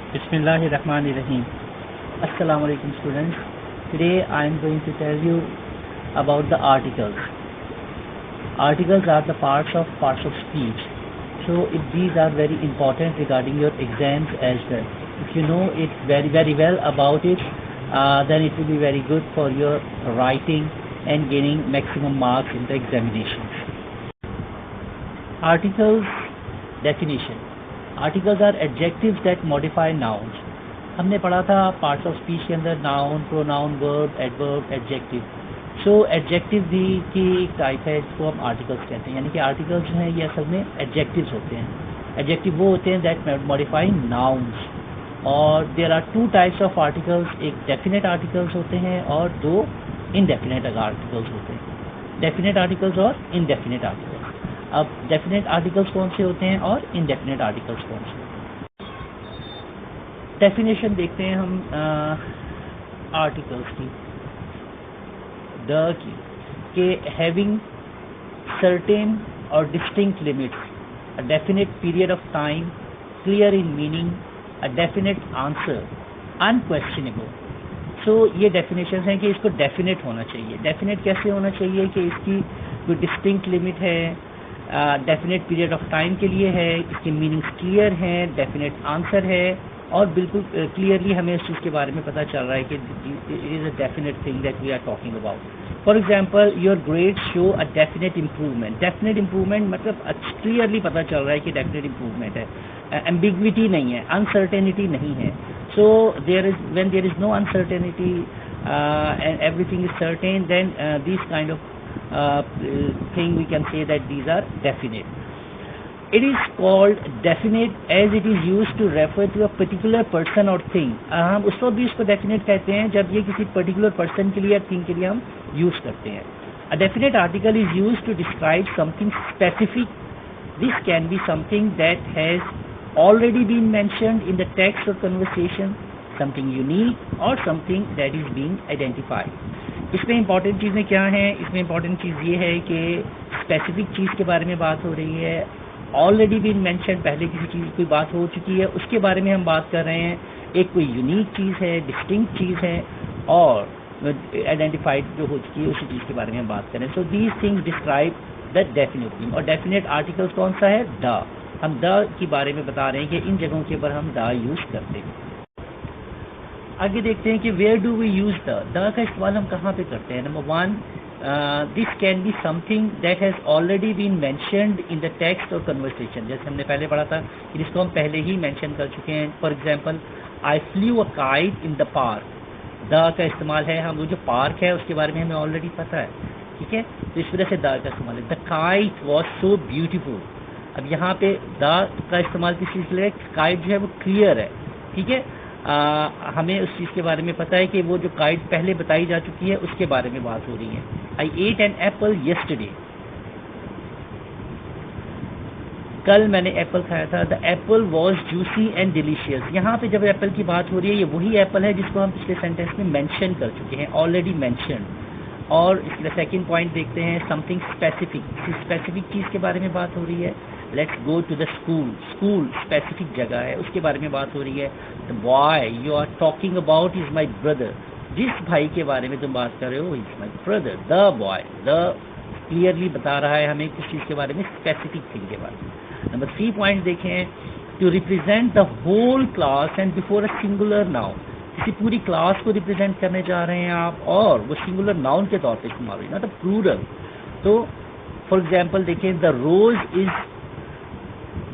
Bismillahirrahmanirrahim. Assalamu alaikum students. Today I am going to tell you about the articles. Articles are the parts of speech. So these are very important regarding your exams as well. If you know it very well about it, then it will be very good for your writing and gaining maximum marks in the examinations. Articles definition. Articles are adjectives that modify nouns. हमने पढ़ा था parts of speech के अंदर noun, pronoun, verb, adverb, adjective. So adjective भी की एक type है जिसको हम आर्टिकल्स कहते हैं. यानी कि आर्टिकल्स जो हैं ये असल में एडजेक्टिव्स होते हैं. एडजेक्टिव वो होते हैं दैट मॉडिफाई नाउन्स. और there are two types of articles. एक डेफिनेट आर्टिकल्स होते हैं और दो इनडेफिनेट आर्टिकल्स होते हैं. डेफिनेट आर्टिकल्स और इनडेफिनेट आर्टिकल्स. अब डेफिनेट आर्टिकल्स कौन से होते हैं और इनडेफिनेट आर्टिकल्स कौन से होते हैं. डेफिनेशन देखते हैं हम आर्टिकल्स की. द की के हैविंग सर्टेन और distinct limits, a definite period of time, clear in meaning, a definite answer, unquestionable. So ये डेफिनेशन हैं कि इसको डेफिनेट होना चाहिए. डेफिनेट कैसे होना चाहिए कि इसकी कोई डिस्टिंक्ट लिमिट है, डेफिनेट पीरियड ऑफ टाइम के लिए है, इसके मीनिंग्स क्लियर हैं, डेफिनेट आंसर है और बिल्कुल क्लियरली हमें इस चीज़ के बारे में पता चल रहा है कि it is a definite thing that we are talking about. For example your grades show a definite improvement. Definite improvement मतलब क्लियरली पता चल रहा है कि डेफिनेट इम्प्रूवमेंट है. एम्बिग्विटी नहीं है, अनसर्टेनिटी नहीं है. So when there is no uncertainty and everything is certain, then these kind of thing we can say that these are definite. It is called definite as it is used to refer to a particular person or thing. हम उस वक्त भी इसको definite कहते हैं जब ये किसी particular person के लिए या thing के लिए हम use करते हैं. A definite article is used to describe something specific. This can be something that has already been mentioned in the text or conversation, something unique or something that is being identified. इसमें important चीज़ें क्या हैं? इसमें important चीज़ ये है कि specific चीज़ के बारे में बात हो रही है. ऑलरेडी बीन मेंशन, पहले किसी चीज़ की बात हो चुकी है, उसके बारे में हम बात कर रहे हैं. एक कोई यूनिक चीज़ है, डिस्टिंक्ट चीज़ है और आइडेंटिफाइड जो हो चुकी है उसी चीज़ के बारे में हम बात करें. So these things describe the definite thing. और डेफिनेट आर्टिकल्स कौन सा है? द. हम द के बारे में बता रहे हैं कि इन जगहों के ऊपर हम द यूज़ करते हैं. आगे देखते हैं कि where do we use the का इस्तेमाल हम कहाँ पे करते हैं. Number one, this can be something that has already been mentioned in the text और कन्वर्सेशन. जैसे हमने पहले पढ़ा था कि इसको हम पहले ही मेंशन कर चुके हैं. For example, eye flu a kite in the park. The का इस्तेमाल है, हम वो जो पार्क है उसके बारे में हमें ऑलरेडी पता है. ठीक है, तो इस वजह से द का इस्तेमाल है. The kite was so beautiful. अब यहाँ पे द का इस्तेमाल किस चीज़ के लिए? काइट जो है वो क्लियर है. ठीक है, हमें उस चीज़ के बारे में पता है कि वो जो काइट पहले बताई जा चुकी है उसके बारे में बात हो रही है. आई एट एन एप्पल येस्टरडे. कल मैंने एप्पल खाया था. The Apple was juicy and delicious. यहाँ पे जब एप्पल की बात हो रही है ये वही एप्पल है जिसको हम पिछले सेंटेंस में मेंशन कर चुके हैं, ऑलरेडी मेंशन. और इसलिए सेकंड पॉइंट देखते हैं, समथिंग स्पेसिफिक. स्पेसिफिक चीज़ के बारे में बात हो रही है. Let's go to the school. School specific जगह है, उसके बारे में बात हो रही है. The boy you are talking about is my brother. जिस भाई के बारे में तुम बात कर रहे हो is my brother. The boy, the clearly बता रहा है हमें किस चीज़ के बारे में, स्पेसिफिक थिंग के बारे में. नंबर 3 पॉइंट देखें, to represent the whole class and before a singular noun. किसी पूरी क्लास को रिप्रेजेंट करने जा रहे हैं आप और वो सिंगुलर नाउन के तौर पे इस्तेमाल हुई, ना तो प्लूरल. तो फॉर एग्जाम्पल देखें, the rose is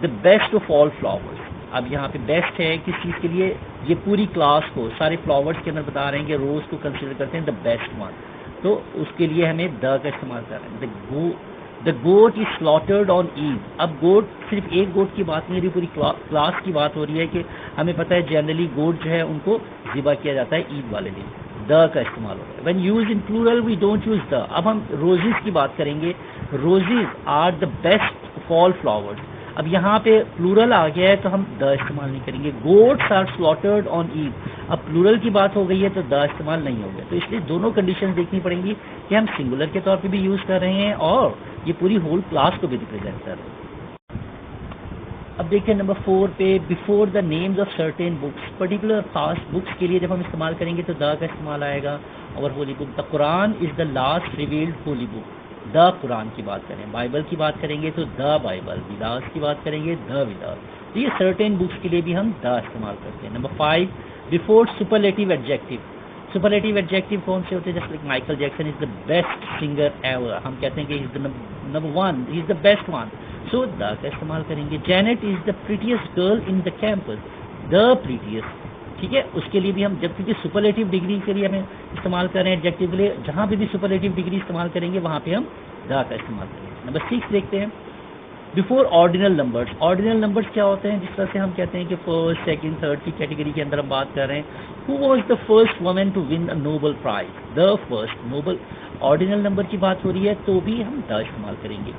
the best of all flowers. अब यहाँ पे बेस्ट है किस चीज़ के लिए? ये पूरी क्लास को, सारे फ्लावर्स के अंदर बता रहे हैं कि रोज को कंसिडर करते हैं द बेस्ट वन. तो उसके लिए हमें द का इस्तेमाल कर रहे हैं. The goat is slaughtered on Eid. अब गोट सिर्फ एक गोट की बात नहीं हो रही, पूरी क्लास की बात हो रही है कि हमें पता है जनरली गोट जो है उनको ज़िबा किया जाता है ईद वाले दिन. द का इस्तेमाल हो रहा है. When use in plural we don't use the. अब हम रोजेज की बात करेंगे. Roses are the best of all flowers. अब यहाँ पे प्लूरल आ गया है तो हम द इस्तेमाल नहीं करेंगे. Goats are slaughtered on Eid. अब प्लूरल की बात हो गई है तो द इस्तेमाल नहीं हो गया. तो इसलिए दोनों कंडीशन देखनी पड़ेंगी कि हम सिंगुलर के तौर पे भी यूज़ कर रहे हैं और ये पूरी होल क्लास को भी रिप्रेजेंट कर रहे हैं. अब देखते हैं नंबर 4 पे, before the names of certain books, particular खास बुक्स के लिए जब हम इस्तेमाल करेंगे तो द का इस्तेमाल आएगा। और Holi book, the Quran is the last revealed Holi book, the Quran की बात करें। बाइबल की बात करेंगे तो द बाइबल, विदास की बात करेंगे द विदास। तो ये सर्टेन बुक्स के लिए भी हम द इस्तेमाल करते हैं। Number 5, before superlative adjective, superlative adjective कौन से होते हैं? जैसे like Michael Jackson is the best singer ever, हम कहते हैं कि is the number 1, is the best one, so the का इस्तेमाल करेंगे। Janet is the prettiest girl in the campus, the prettiest, ठीक है, उसके लिए भी हम जब, क्योंकि सुपरलेटिव डिग्री के लिए हमें इस्तेमाल कर रहे हैं एडजेक्टिव के लिए, जहाँ पे भी सुपरलेटिव डिग्री इस्तेमाल करेंगे वहाँ पे हम द का इस्तेमाल करेंगे। नंबर 6 देखते हैं, before ordinal numbers, ordinal numbers क्या होते हैं? जिस तरह से हम कहते हैं कि फर्स्ट, सेकंड, थर्ड की कैटेगरी के अंदर हम बात कर रहे हैं। Who was the first woman to win a Nobel prize, the first Nobel, ordinal number की बात हो रही है तो भी हम द इस्तेमाल करेंगे।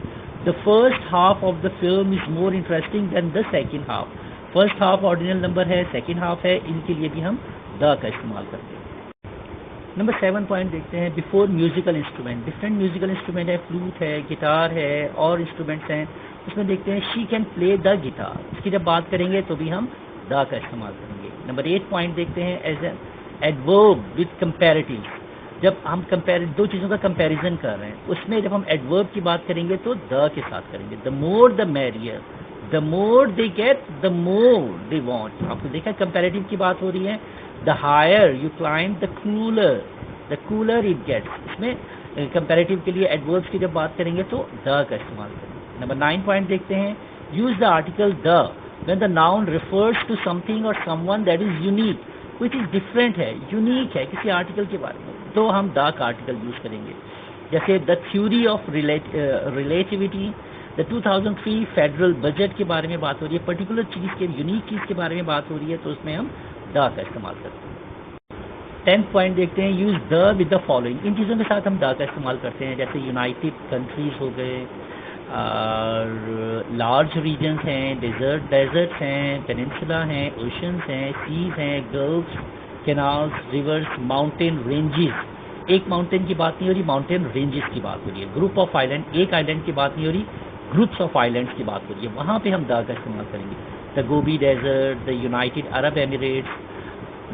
The first half of the film is more interesting than the second half, first half ordinal number है, सेकेंड हाफ है, इनके लिए भी हम द का इस्तेमाल करते हैं। नंबर 7 पॉइंट देखते हैं, before musical instrument, different musical instrument है, फ्लूट है, गिटार है और इंस्ट्रूमेंट्स हैं, उसमें देखते हैं she can play the guitar, इसकी जब बात करेंगे तो भी हम द का इस्तेमाल करेंगे। नंबर 8 पॉइंट देखते हैं, as an adverb with comparative, जब हम कंपेयर, दो चीज़ों का कंपैरिजन कर रहे हैं उसमें जब हम एडवर्ब की बात करेंगे तो द के साथ करेंगे। The more the merrier, the more they get the more they want, आपको देखा कंपैरेटिव की बात हो रही है। The higher you climb the cooler it gets, इसमें कंपैरेटिव के लिए एडवर्ब्स की जब बात करेंगे तो द का इस्तेमाल करेंगे। नंबर 9 पॉइंट देखते हैं, use the article the when the noun refers to something और समवन दैट इज यूनिक, कोई चीज़ डिफरेंट है, यूनिक है किसी आर्टिकल के बारे में, तो हम द का आर्टिकल यूज करेंगे। जैसे the theory of relativity, the 2003 federal budget के बारे में बात हो रही है, पर्टिकुलर चीज़ के, यूनिक चीज़ के बारे में बात हो रही है तो उसमें हम द का इस्तेमाल करते हैं। 10th पॉइंट देखते हैं, use the with the following, इन चीज़ों के साथ हम द का इस्तेमाल करते हैं, जैसे यूनाइटेड कंट्रीज हो गए, लार्ज रीजन्स हैं, डेजर्ट्स हैं, पेनिनसुला हैं, ओशंस हैं, सीज हैं, gulfs, canals, reverse, mountain ranges, एक माउंटेन की बात नहीं हो रही, माउंटेन रेंजेस की बात हो रही है। ग्रुप ऑफ आइलैंड, एक आइलैंड की बात नहीं हो रही, ग्रुप्स ऑफ आइलैंड्स की बात हो रही है, वहाँ पे हम द का इस्तेमाल करेंगे। The Gobi desert, the United Arab Emirates,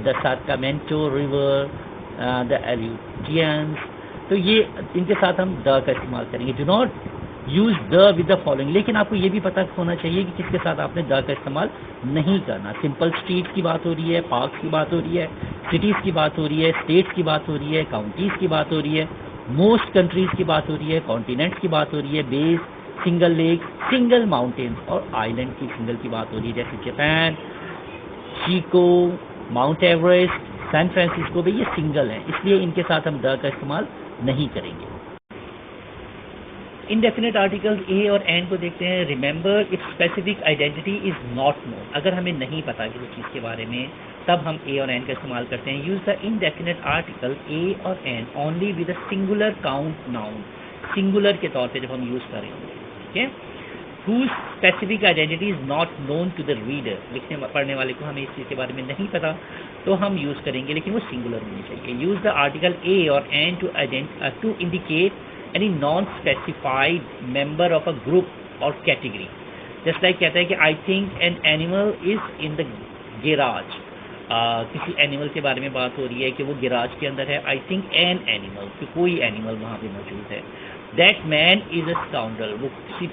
the Sacramento River, the Aleutians, तो ये इनके साथ हम द का इस्तेमाल करेंगे। Do not use the with the following, लेकिन आपको ये भी पता होना चाहिए कि किसके साथ आपने द का इस्तेमाल नहीं करना। सिंपल स्ट्रीट की बात हो रही है, पार्क्स की बात हो रही है, सिटीज़ की बात हो रही है, स्टेट्स की बात हो रही है, काउंटीज़ की बात हो रही है, मोस्ट कंट्रीज़ की बात हो रही है, कॉन्टिनेंट्स की बात हो रही है, bays, single lake, single mountains और आइलैंड की सिंगल की बात हो रही है, जैसे जापान, चिको, माउंट एवरेस्ट, सैन फ्रांसिस्को भी ये सिंगल हैं, इसलिए इनके साथ हम द का इस्तेमाल नहीं करेंगे। इनडेफिनेट आर्टिकल्स ए और एन को देखते हैं, remember if specific identity is not known, अगर हमें नहीं पता किसी चीज़ के बारे में तब हम ए और एन का इस्तेमाल करते हैं। Use the indefinite article a और an only with a singular count noun, singular के तौर पे जब हम यूज़ करेंगे, ठीक है। whose specific identity is not known to the reader, लिखने पढ़ने वाले को हमें इस चीज़ के बारे में नहीं पता तो हम यूज़ करेंगे, लेकिन वो सिंगुलर होनी चाहिए। यूज़ द आर्टिकल ए और an to indicate any non specified member of a group और कैटेगरी, जस्ट लाइक कहता है कि I think an animal is in the garage, किसी एनिमल के बारे में बात हो रही है कि वो गैराज के अंदर है, आई थिंक एन एनिमल, कि कोई एनिमल वहाँ पे मौजूद है। दैट मैन इज अ स्काउंडल, वो किसी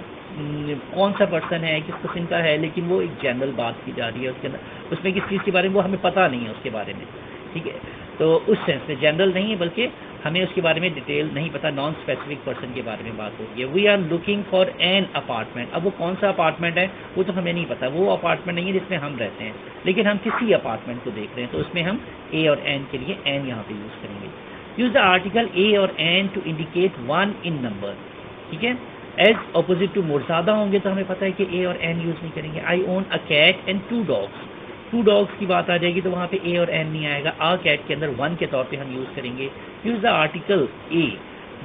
कौन सा पर्सन है, किस किस्म का है, लेकिन वो एक जनरल बात की जा रही है उसके अंदर, उसमें किस चीज़ के बारे में वो हमें पता नहीं है उसके बारे में, ठीक है। तो उस सेंस में जनरल नहीं है, बल्कि हमें उसके बारे में डिटेल नहीं पता, नॉन स्पेसिफिक पर्सन के बारे में बात हो रही है। We are looking for an apartment, अब वो कौन सा अपार्टमेंट है वो तो हमें नहीं पता, वो अपार्टमेंट नहीं है जिसमें हम रहते हैं, लेकिन हम किसी अपार्टमेंट को देख रहे हैं, तो उसमें हम ए और एन के लिए एन यहाँ पे यूज़ करेंगे। यूज़ द आर्टिकल ए और an to indicate one in number, ठीक है। एज अपोजिट टू मोर, ज़्यादा होंगे तो हमें पता है कि ए और एन यूज़ नहीं करेंगे। I own a cat and 2 dogs, 2 dogs की बात आ जाएगी तो वहाँ पे ए और एन नहीं आएगा, आ कैट के अंदर 1 के तौर पे हम यूज़ करेंगे। Use the article A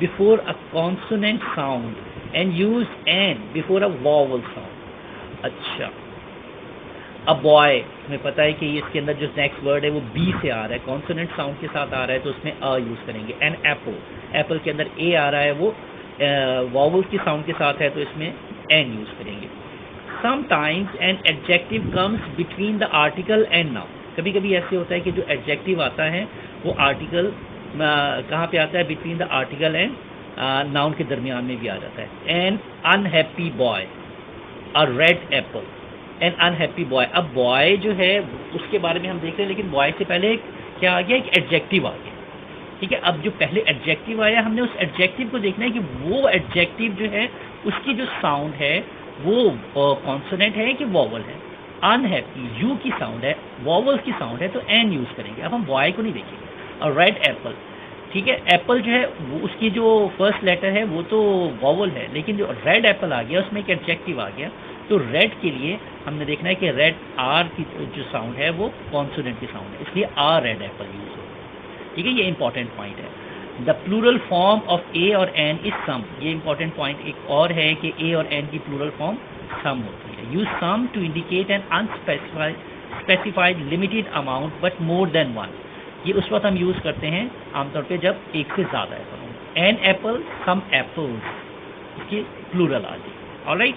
before a consonant sound and use an before a vowel sound. अच्छा, अ बॉय, हमें पता है कि इसके अंदर जो नेक्स्ट वर्ड है वो बी से आ रहा है, कॉन्सोनेंट साउंड के साथ आ रहा है तो उसमें अ यूज़ करेंगे। एन एप्पल, एप्पल के अंदर ए आ रहा है, वो वॉवल की साउंड के साथ है तो इसमें एन यूज़ करेंगे। Sometimes an adjective comes between the article and noun. कभी कभी ऐसे होता है कि जो एडजेक्टिव आता है वो आर्टिकल कहाँ पे आता है, between the article and noun के दरमियान में भी आ जाता है। An unhappy boy, a red Apple, an unhappy boy. अब बॉय जो है उसके बारे में हम देख रहे हैं, लेकिन बॉय से पहले क्या आ गया, एक एडजेक्टिव आ गया। ठीक है, अब जो पहले एडजेक्टिव आया हमने उस एडजेक्टिव को देखना है कि वो एडजेक्टिव जो है उसकी जो साउंड है वो कॉन्सोनेंट है कि वॉवल है। अनहैप्पी यू की साउंड है, वॉवल्स की साउंड है, तो एन यूज करेंगे। अब हम बॉय को नहीं देखेंगे। और रेड एप्पल, ठीक है, एप्पल जो है वो उसकी जो फर्स्ट लेटर है वो तो वॉवल है, लेकिन जो रेड एप्पल आ गया उसमें एक एडजेक्टिव आ गया, तो रेड के लिए हमने देखना है कि रेड आर की जो साउंड है वो कॉन्सोनेंट की साउंड है, इसलिए आर रेड एप्पल यूज होगा। ठीक है, ये इंपॉर्टेंट पॉइंट है। द प्लूरल फॉर्म ऑफ ए और एन इज सम। ये इंपॉर्टेंट पॉइंट एक और है कि ए और एन की प्लूरल फॉर्म सम होती है। Use some to indicate an unspecified limited amount but more than one. ये उस वक्त हम यूज करते हैं आमतौर पे जब एक से ज्यादा एप्पल हो। एन एप्पल, सम एप्पल्स, इसकी प्लूरल आ गई। ऑलराइट,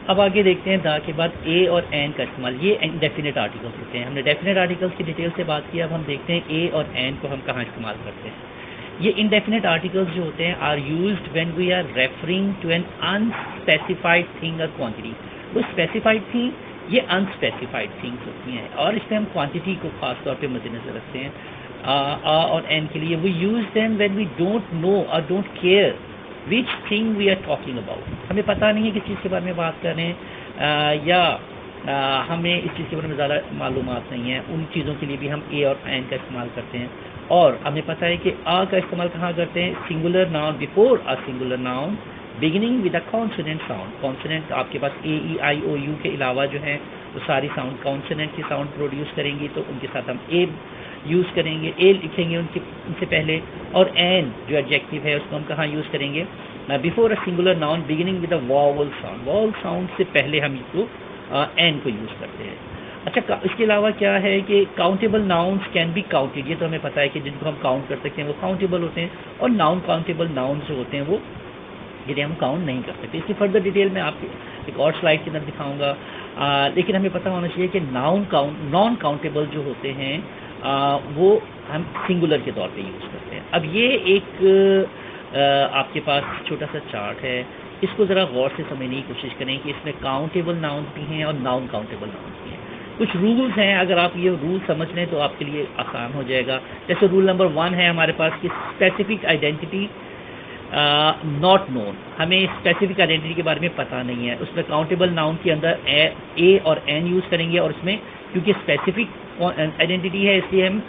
अब आगे देखते हैं द के बाद ए और एन का इस्तेमाल। ये इंडेफिनिट आर्टिकल्स होते हैं। हमने डेफिनेट आर्टिकल्स की डिटेल से बात की, अब हम देखते हैं ए और एन को हम कहाँ इस्तेमाल करते हैं। ये इंडेफिनिट आर्टिकल्स जो होते हैं are used when we are referring to an unspecified thing और क्वांटिटी। वो स्पेसिफाइड थी, ये अनस्पेसिफाइड थिंग्स होती हैं, और इसमें हम क्वांटिटी को खास तौर पे मद्देनजर रखते हैं। आ और एन के लिए we use them when we don't know और don't care which thing we are talking about. हमें पता नहीं है किस चीज़ के बारे में बात कर रहे हैं, या हमें इस चीज़ के बारे में ज़्यादा मालूमात नहीं है, उन चीज़ों के लिए भी हम ए और एन का इस्तेमाल करते हैं। और हमें पता है कि आ का इस्तेमाल कहाँ करते हैं, singular noun before a singular noun beginning with a consonant sound. Consonant आपके पास ए ई आई ओ यू के अलावा जो है वो सारी साउंड कॉन्सोनेंट की साउंड प्रोड्यूस करेंगी, तो उनके साथ हम ए यूज़ करेंगे, ए लिखेंगे उनसे पहले। और एन जो एडजेक्टिव है उसको हम कहाँ यूज़ करेंगे, before a singular noun beginning with a vowel sound. Vowel sound से पहले हम इसको एन को यूज़ करते हैं। अच्छा, इसके अलावा क्या है कि countable nouns can be counted. ये तो हमें पता है कि जिनको हम काउंट कर सकते हैं वो काउंटेबल होते हैं, और नॉन काउंटेबल नाउन्स जो होते हैं वो जिन्हें हम काउंट नहीं कर सकते। इसकी फर्दर डिटेल में आपको एक और स्लाइड के अंदर दिखाऊंगा, लेकिन हमें पता होना चाहिए कि नॉन काउंटेबल जो होते हैं वो हम सिंगुलर के तौर पे यूज़ करते हैं। अब ये एक आपके पास छोटा सा चार्ट है, इसको ज़रा गौर से समझने की कोशिश करें कि इसमें काउंटेबल नाउन्स भी हैं और नॉन काउंटेबल नाउन्स भी हैं। कुछ रूल्स हैं, अगर आप ये रूल समझ लें तो आपके लिए आसान हो जाएगा। जैसे रूल नंबर 1 है हमारे पास कि स्पेसिफिक आइडेंटिटी नॉट नोन। हमें स्पेसिफिक आइडेंटिटी के बारे में पता नहीं है, उसमें काउंटेबल नाउन के अंदर ए और एन यूज़ करेंगे, और उसमें क्योंकि स्पेसिफिक आइडेंटिटी है इसलिए हम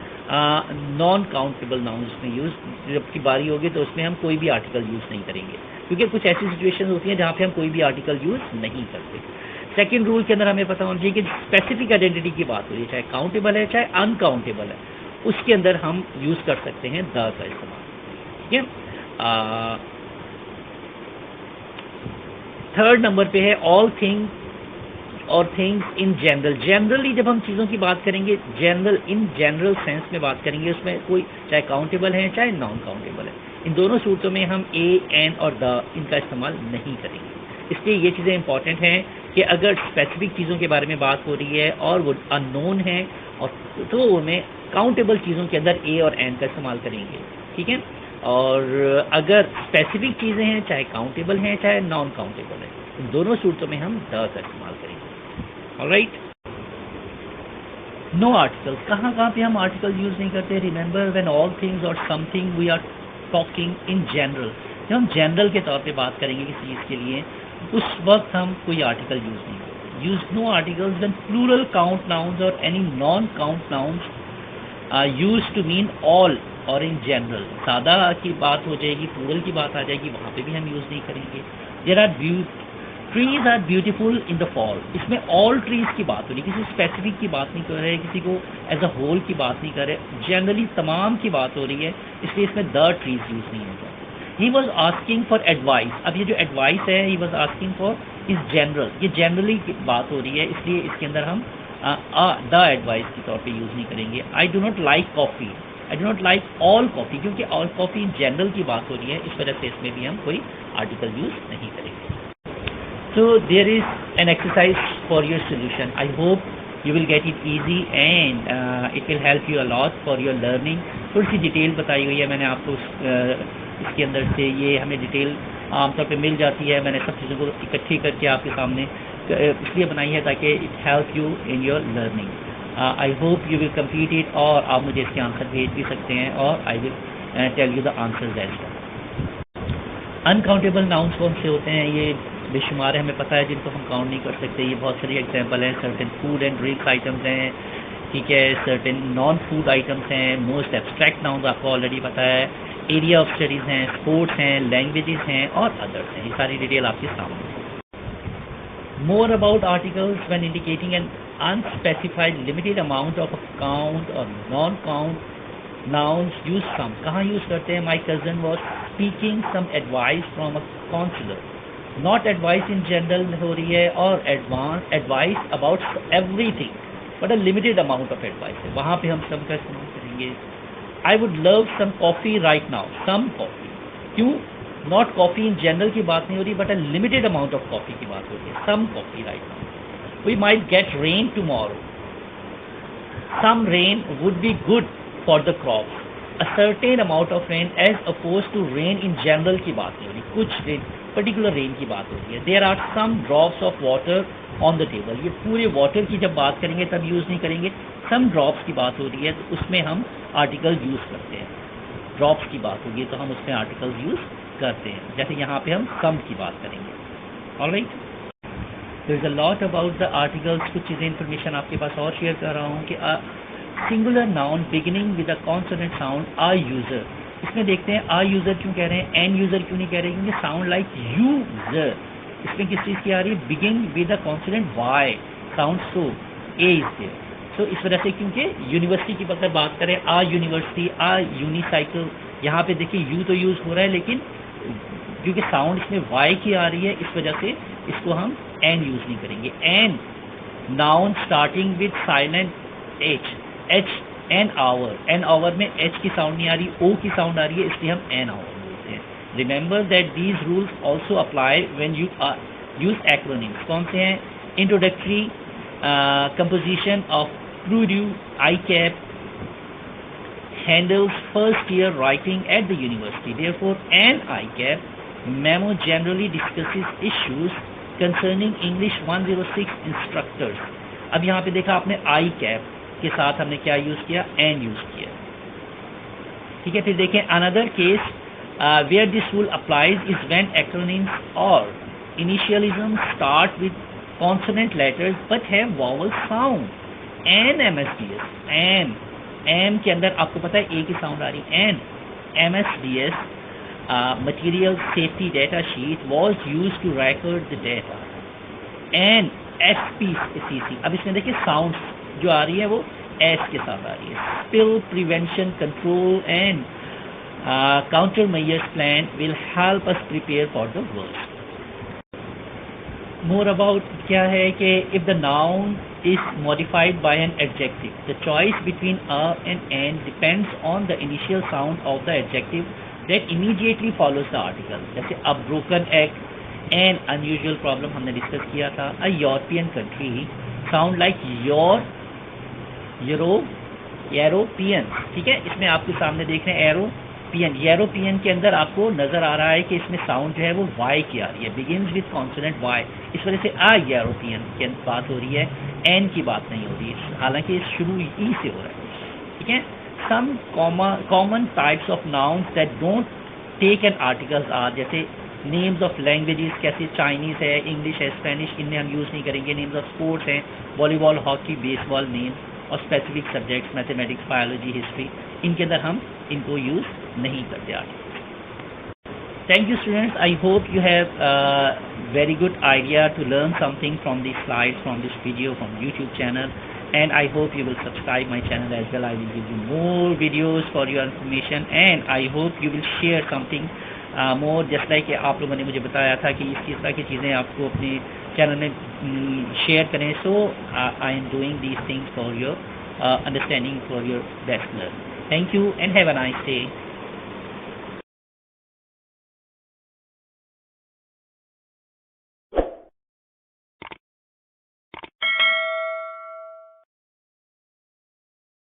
नॉन काउंटेबल नाउन्स में यूज़ जबकि बारी होगी तो उसमें हम कोई भी आर्टिकल यूज़ नहीं करेंगे, क्योंकि कुछ ऐसी सिचुएशन होती हैं जहाँ पे हम कोई भी आर्टिकल यूज़ नहीं करते। सेकेंड रूल के अंदर हमें पता होना चाहिए कि स्पेसिफिक आइडेंटिटी की बात हो रही है, चाहे काउंटेबल है चाहे अनकाउंटेबल है, उसके अंदर हम यूज़ कर सकते हैं द का इस्तेमाल। ठीक है, थर्ड नंबर पे है ऑल थिंग और थिंग्स इन जनरल। जनरली जब हम चीज़ों की बात करेंगे, जनरल इन जनरल सेंस में बात करेंगे, उसमें कोई चाहे काउंटेबल है चाहे नॉन काउंटेबल है, इन दोनों सूरतों में हम ए एन और द इनका इस्तेमाल नहीं करेंगे। इसलिए ये चीज़ें इंपॉर्टेंट हैं कि अगर स्पेसिफिक चीज़ों के बारे में बात हो रही है और वो अननोन है और तो उनमें काउंटेबल चीज़ों के अंदर ए और एन का इस्तेमाल करेंगे। ठीक है, और अगर स्पेसिफिक चीज़ें हैं चाहे काउंटेबल हैं चाहे नॉन काउंटेबल है, इन दोनों सूरतों में हम द का इस्तेमाल करेंगे। Alright, no articles. कहाँ पे हम आर्टिकल यूज़ नहीं करते। रिमेंबर व्हेन ऑल थिंग्स और something we are talking in general. जब हम जनरल के तौर पे बात करेंगे किसी चीज़ के लिए, उस वक्त हम कोई आर्टिकल यूज़ नहीं करते। Use no articles when plural count nouns और any non count nouns use to mean all और इन जनरल। ज़्यादा की बात हो जाएगी, प्लूरल की बात आ जाएगी, वहाँ पे भी हम यूज़ नहीं करेंगे। There are trees are beautiful in the fall. इसमें ऑल ट्रीज की बात हो रही है, किसी स्पेसिफिक की बात नहीं कर रहे, किसी को एज अ होल की बात नहीं कर रहे, जनरली तमाम की बात हो रही है, इसलिए इसमें द ट्रीज यूज नहीं होगा। He was asking for advice. अब ये जो एडवाइस है, he was asking for is general, ये जनरली की बात हो रही है, इसलिए इसके अंदर हम द एडवाइस के तौर पे यूज़ नहीं करेंगे। I do not like coffee, I do not like all coffee, क्योंकि ऑल कॉफ़ी इन जनरल की बात हो रही है, इस वजह से इसमें भी हम कोई आर्टिकल यूज़ नहीं करेंगे। So there is an exercise for your solution. I hope you will get it easy and it will help you a lot for your learning. थोड़ी सी डिटेल बताई हुई है मैंने आपको इसके अंदर से, ये हमें डिटेल आमतौर पे मिल जाती है। मैंने सब चीज़ों को इकट्ठी करके आपके सामने इसलिए बनाई है ताकि it help you in your learning. I hope you will complete it, और आप मुझे इसके आंसर भेज भी सकते हैं और I will tell you the answers as well. Uncountable nouns कौन से होते हैं? ये बेशुमार है, हमें पता है, जिनको हम काउंट नहीं कर सकते। ये बहुत सारी एग्जांपल हैं। Certain food and drinks items हैं, ठीक है, सर्टेन नॉन फूड आइटम्स हैं, मोस्ट एब्स्ट्रैक्ट नाउन्स आपको ऑलरेडी पता है, एरिया ऑफ स्टडीज़ हैं, स्पोर्ट्स हैं, लैंग्वेजेस हैं और अदर्स हैं। ये सारी डिटेल आपके सामने है। More about articles when indicating an unspecified limited amount of a count or non-count nouns, use some. कहाँ use करते हैं? My cousin was seeking some advice from a counselor. Not advice in general हो रही है, और advice about everything, but a limited amount of advice है। वहाँ पे हम some का इस्तेमाल करेंगे। I would love some coffee right now. Some coffee. क्यों? नॉट कॉफ़ी इन जनरल की बात नहीं हो रही, but a limited amount of coffee की बात हो रही है। Some coffee right now. We might get rain tomorrow. Some rain would be good for the crop. A certain amount of rain as opposed to rain in general की बात नहीं हो रही, कुछ रेन, पर्टिकुलर रेन की बात हो रही है। There are some drops of water on the table. ये पूरे वाटर की जब बात करेंगे तब यूज़ नहीं करेंगे। सम ड्रॉप्स की बात हो रही है तो उसमें हम आर्टिकल यूज़ करते हैं। ड्रॉप्स की बात होगी तो हम उसमें आर्टिकल यूज़ करते हैं, जैसे यहाँ पे हम सम की बात करेंगे। Alright, there is a lot about the articles. कुछ चीज़ें इन्फॉर्मेशन आपके पास और शेयर कर रहा हूँ कि singular noun beginning with a consonant sound a user. इसमें देखते हैं आ यूजर क्यों कह रहे हैं, एन यूजर क्यों नहीं कह रहे, क्योंकि साउंड लाइक यूजर इसमें किस चीज़ की आ रही है? Begin with a consonant Y, sound so, a is there. So इस वजह से, क्योंकि यूनिवर्सिटी की अगर बात करें, आ यूनिवर्सिटी, आ यूनिसाइकिल, यहाँ पे देखिए यू तो यूज़ हो रहा है, लेकिन क्योंकि साउंड इसमें वाई की आ रही है इस वजह से इसको हम एन यूज़ नहीं करेंगे। An noun starting with silent H, H an hour, an hour में एच की साउंड नहीं आ रही, ओ की साउंड आ रही है, इसलिए हम एन आवर बोलते हैं। Remember that these rules also apply when you use acronyms. कौन से हैं? Introductory composition of Purdue I CaP handles first year writing at the university. Therefore, an ICAP memo generally discusses issues concerning English 106 instructors. अब यहाँ पे देखा आपने ICAP के साथ हमने क्या यूज़ किया? एन यूज़ किया, ठीक है। फिर देखें another case where this rule applies is when acronyms or initialisms start with consonant letters but have vowel sound. An MSDS, an M के अंदर आपको पता है ए की साउंड आ रही है। An MSDS material safety data sheet was used to record the data. An SPCC, अब इसमें देखिए साउंड जो आ रही है वो एस के साथ आ रही है। Spill prevention control and counter measures plan will help us prepare for the worst. More about क्या है कि if the noun is modified by an adjective, the choice between a and an depends on the initial sound of the adjective that immediately follows the article. जैसे a broken egg, an unusual problem हमने discuss किया था। a European country sound like European, ठीक है। इसमें आपके सामने देख रहे हैं यूरोपियन के अंदर आपको नज़र आ रहा है कि इसमें साउंड जो है वो वाई की आ रही है, बिगिन्स विद कॉन्सोनेंट वाई, इस वजह से आ यूरोपियन की बात हो रही है, एन की बात नहीं हो रही है, हालांकि शुरू ई से हो रहा है, ठीक है। Some common types of nouns that don't take an articles are, जैसे नेम्स ऑफ लैंग्वेजेस, कैसे चाइनीज़ है, इंग्लिश है, स्पेनिश, इनमें हम यूज़ नहीं करेंगे। नेम्स ऑफ स्पोर्ट्स हैं, वॉलीबॉल, हॉकी, बेसबॉल नेम्स, और specific subjects mathematics, biology, history, इनके अंदर हम इनको यूज़ नहीं करते articles. Thank you students, I hope you have very good idea to learn something from these slides, from this video, from YouTube channel, and I hope you will subscribe my channel as well. I will give you more videos for your information, and I hope you will share something more, just like आप लोगों ने मुझे बताया था कि इस तरह की चीज़ें आपको अपने चैनल में शेयर करें। So I am doing these things for your understanding, for your best learning. Thank you and have a nice day.